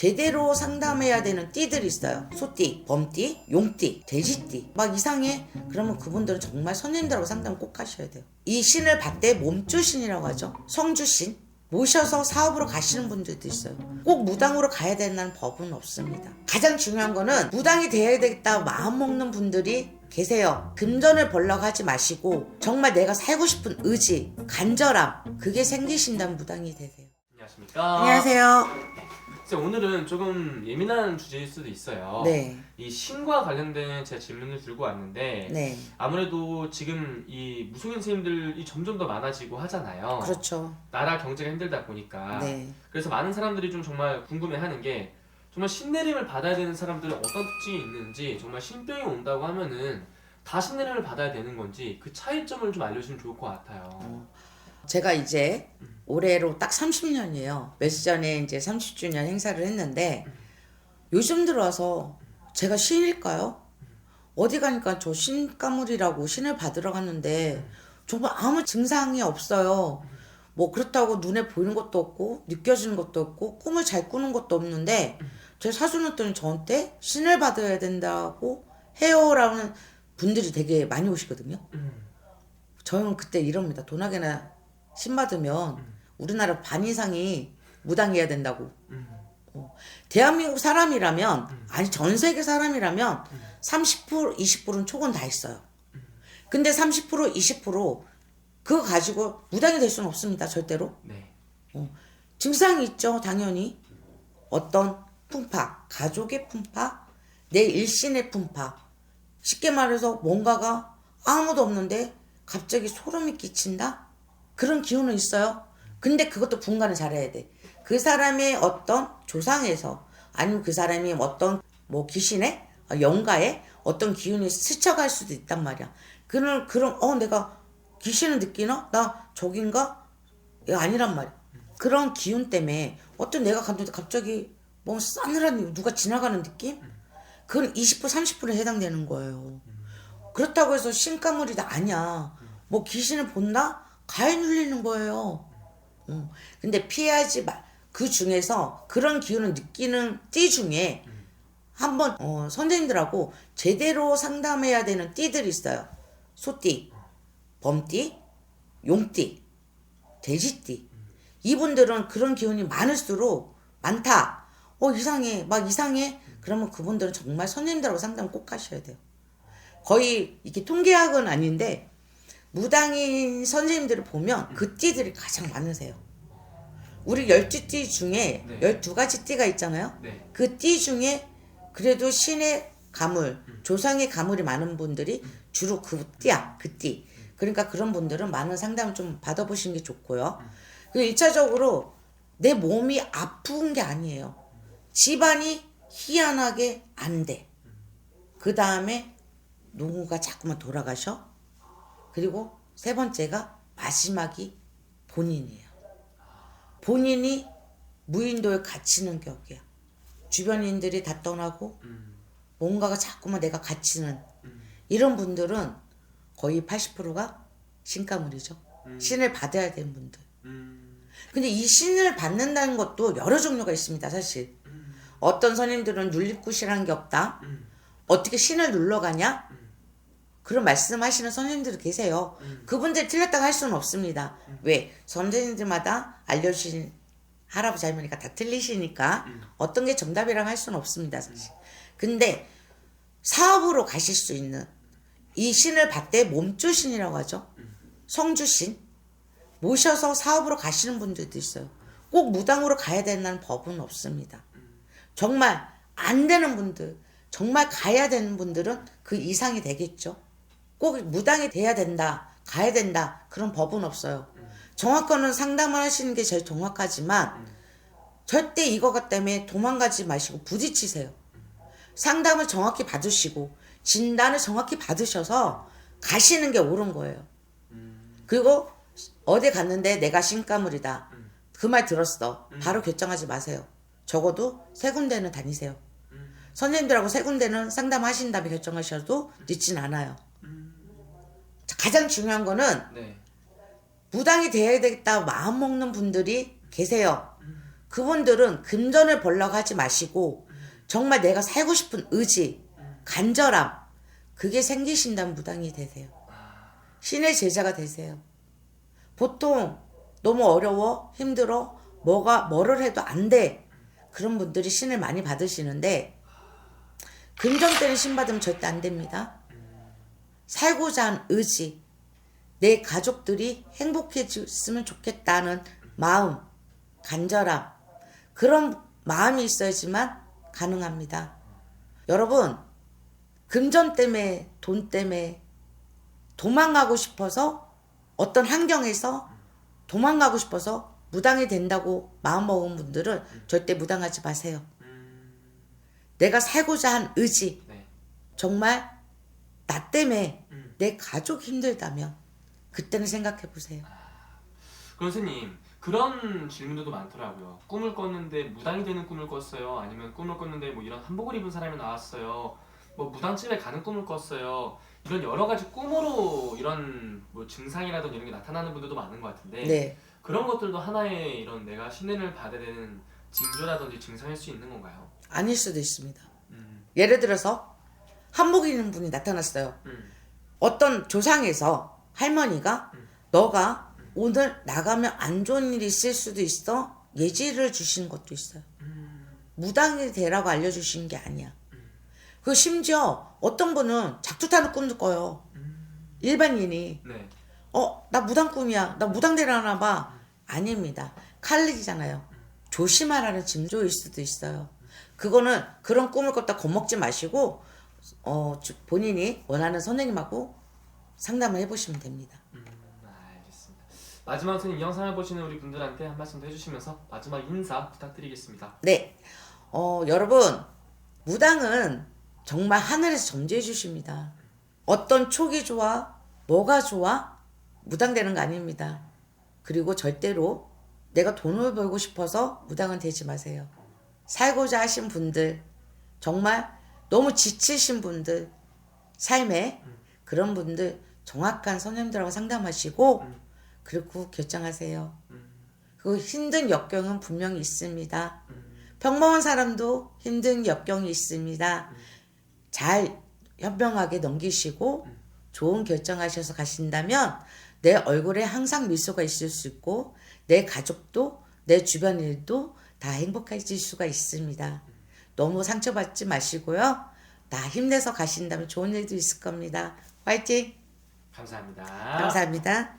제대로 상담해야 되는 띠들이 있어요. 소띠, 범띠, 용띠, 돼지띠 막 이상해. 그러면 그분들은 정말 선생님들하고 상담 꼭 하셔야 돼요. 이 신을 받대 몸주신이라고 하죠. 성주신 모셔서 사업으로 가시는 분들도 있어요. 꼭 무당으로 가야 된다는 법은 없습니다. 가장 중요한 거는 무당이 돼야 되겠다 마음먹는 분들이 계세요. 금전을 벌려고 하지 마시고 정말 내가 살고 싶은 의지, 간절함 그게 생기신다면 무당이 되세요. 안녕하십니까. 안녕하세요. 선생님, 오늘은 조금 예민한 주제일 수도 있어요. 네. 이 신과 관련된 제 질문을 들고 왔는데 네. 아무래도 지금 이 무속인 선생님들이 점점 더 많아지고 하잖아요. 그렇죠. 나라 경제가 힘들다 보니까. 네. 그래서 많은 사람들이 좀 정말 궁금해하는 게 정말 신내림을 받아야 되는 사람들은 어떤 특징이 있는지, 정말 신병이 온다고 하면은 다 신내림을 받아야 되는 건지 그 차이점을 좀 알려주면 좋을 것 같아요. 제가 이제 올해로 딱 30년이에요. 며칠 전에 이제 30주년 행사를 했는데 요즘 들어와서 제가 신일까요? 어디 가니까 저 신가물이라고 신을 받으러 갔는데 정말 아무 증상이 없어요. 뭐 그렇다고 눈에 보이는 것도 없고 느껴지는 것도 없고 꿈을 잘 꾸는 것도 없는데 제 사주는 저한테 신을 받아야 된다고 해요라는 분들이 되게 많이 오시거든요. 저는 그때 이럽니다. 도나게나 신 받으면 우리나라 반 이상이 무당해야 된다고. 대한민국 사람이라면 아니 전 세계 사람이라면 30% 20%는 촉은 다 있어요. 근데 30% 20% 그거 가지고 무당이 될 수는 없습니다. 절대로. 네. 증상이 있죠. 당연히. 어떤 풍파, 가족의 풍파, 내 일신의 풍파. 쉽게 말해서 뭔가가 아무도 없는데 갑자기 소름이 끼친다? 그런 기운은 있어요. 근데 그것도 분간을 잘해야 돼. 그 사람의 어떤 조상에서 아니면 그 사람이 어떤 뭐 귀신의 영가에 어떤 기운이 스쳐갈 수도 있단 말이야. 그런 내가 귀신을 느끼나? 나 저긴가? 이거 아니란 말이야. 그런 기운 때문에 어떤 내가 갔는데 갑자기 뭐 싸늘한 누가 지나가는 느낌? 그건 20% 30%에 해당되는 거예요. 그렇다고 해서 신가물이다 아니야. 뭐 귀신을 본다? 가해 눌리는 거예요. 근데 피하지 마. 그 중에서 그런 기운을 느끼는 띠 중에 한번 선생님들하고 제대로 상담해야 되는 띠들이 있어요. 소띠, 범띠, 용띠, 돼지띠. 이분들은 그런 기운이 많을수록 많다. 이상해. 막 이상해. 그러면 그분들은 정말 선생님들하고 상담 꼭 하셔야 돼요. 거의 이게 통계학은 아닌데 무당인 선생님들을 보면 그 띠들이 가장 많으세요. 우리 12띠 중에 네. 12가지 띠가 있잖아요. 네. 그 띠 중에 그래도 신의 가물, 조상의 가물이 많은 분들이 주로 그 띠야. 그 띠. 그러니까 그런 분들은 많은 상담을 좀 받아보시는 게 좋고요. 그리고 1차적으로 내 몸이 아픈 게 아니에요. 집안이 희한하게 안 돼. 그 다음에 누군가 자꾸만 돌아가셔. 그리고 세 번째가 마지막이 본인이에요. 본인이 무인도에 갇히는 격이야. 주변인들이 다 떠나고 뭔가가 자꾸만 내가 갇히는 이런 분들은 거의 80%가 신가물이죠. 신을 받아야 되는 분들. 근데 이 신을 받는다는 것도 여러 종류가 있습니다. 사실. 어떤 선생님들은 눌림굿이라는 게 없다. 어떻게 신을 눌러가냐? 그런 말씀하시는 선생님들도 계세요. 그분들 틀렸다고 할 수는 없습니다. 왜? 선생님들마다 알려주신 할아버지 할머니가 다 틀리시니까 어떤 게 정답이라고 할 수는 없습니다. 사실. 근데 사업으로 가실 수 있는 이 신을 받대 몸주신이라고 하죠. 성주신 모셔서 사업으로 가시는 분들도 있어요. 꼭 무당으로 가야 된다는 법은 없습니다. 정말 안 되는 분들, 정말 가야 되는 분들은 그 이상이 되겠죠. 꼭 무당이 돼야 된다, 가야 된다 그런 법은 없어요. 정확한 상담을 하시는 게 제일 정확하지만 절대 이거 때문에 도망가지 마시고 부딪히세요. 상담을 정확히 받으시고 진단을 정확히 받으셔서 가시는 게 옳은 거예요. 그리고 어디 갔는데 내가 신가물이다. 그 말 들었어. 바로 결정하지 마세요. 적어도 3군데는 다니세요. 선생님들하고 3군데는 상담하신 다음에 결정하셔도 늦진 않아요. 가장 중요한 거는 네. 무당이 돼야 되겠다 마음먹는 분들이 계세요. 그분들은 금전을 벌려고 하지 마시고 정말 내가 살고 싶은 의지, 간절함 그게 생기신다면 무당이 되세요. 신의 제자가 되세요. 보통 너무 어려워, 힘들어, 뭐를 해도 안 돼. 그런 분들이 신을 많이 받으시는데 금전 때문에 신 받으면 절대 안 됩니다. 살고자 하는 의지, 내 가족들이 행복해졌으면 좋겠다는 마음, 간절함, 그런 마음이 있어야지만 가능합니다. 여러분, 금전 때문에, 돈 때문에 도망가고 싶어서 어떤 환경에서 도망가고 싶어서 무당이 된다고 마음먹은 분들은 절대 무당하지 마세요. 내가 살고자 한 의지, 네. 정말 나 때문에 내 가족 힘들다면 그때는 생각해 보세요. 그럼 선생님 그런 질문들도 많더라고요. 꿈을 꿨는데 무당이 되는 꿈을 꿨어요. 아니면 꿈을 꿨는데 뭐 이런 한복을 입은 사람이 나왔어요. 뭐 무당집에 가는 꿈을 꿨어요. 이런 여러 가지 꿈으로 이런 뭐 증상이라든지 이런 게 나타나는 분들도 많은 것 같은데 네. 그런 것들도 하나의 이런 내가 신뢰를 받아야 되는 징조라든지 증상일 수 있는 건가요? 아닐 수도 있습니다. 예를 들어서 한복 입는 분이 나타났어요. 어떤 조상에서 할머니가 너가 오늘 나가면 안 좋은 일이 있을 수도 있어 예지를 주시는 것도 있어요. 무당이 되라고 알려주신 게 아니야. 그 심지어 어떤 분은 작두 타는 꿈도 꿔요. 일반인이. 네. 나 무당 꿈이야. 나 무당 되려나 봐. 아닙니다. 칼릭이잖아요. 조심하라는 징조일 수도 있어요. 그거는 그런 꿈을 꿨다 겁먹지 마시고 본인이 원하는 선생님하고 상담을 해보시면 됩니다. 알겠습니다. 마지막 선생님 이 영상을 보시는 우리 분들한테 한 말씀 더 해주시면서 마지막 인사 부탁드리겠습니다. 네. 여러분 무당은 정말 하늘에서 점지해 주십니다. 어떤 촉이 좋아 뭐가 좋아 무당되는 거 아닙니다. 그리고 절대로 내가 돈을 벌고 싶어서 무당은 되지 마세요. 살고자 하신 분들, 정말 너무 지치신 분들, 삶에 그런 분들 정확한 선생님들하고 상담하시고 그리고 결정하세요. 그 힘든 역경은 분명히 있습니다. 평범한 사람도 힘든 역경이 있습니다. 잘 현명하게 넘기시고 좋은 결정하셔서 가신다면 내 얼굴에 항상 미소가 있을 수 있고 내 가족도 내 주변 일도 다 행복해질 수가 있습니다. 너무 상처받지 마시고요. 다 힘내서 가신다면 좋은 일도 있을 겁니다. 화이팅! 감사합니다. 감사합니다.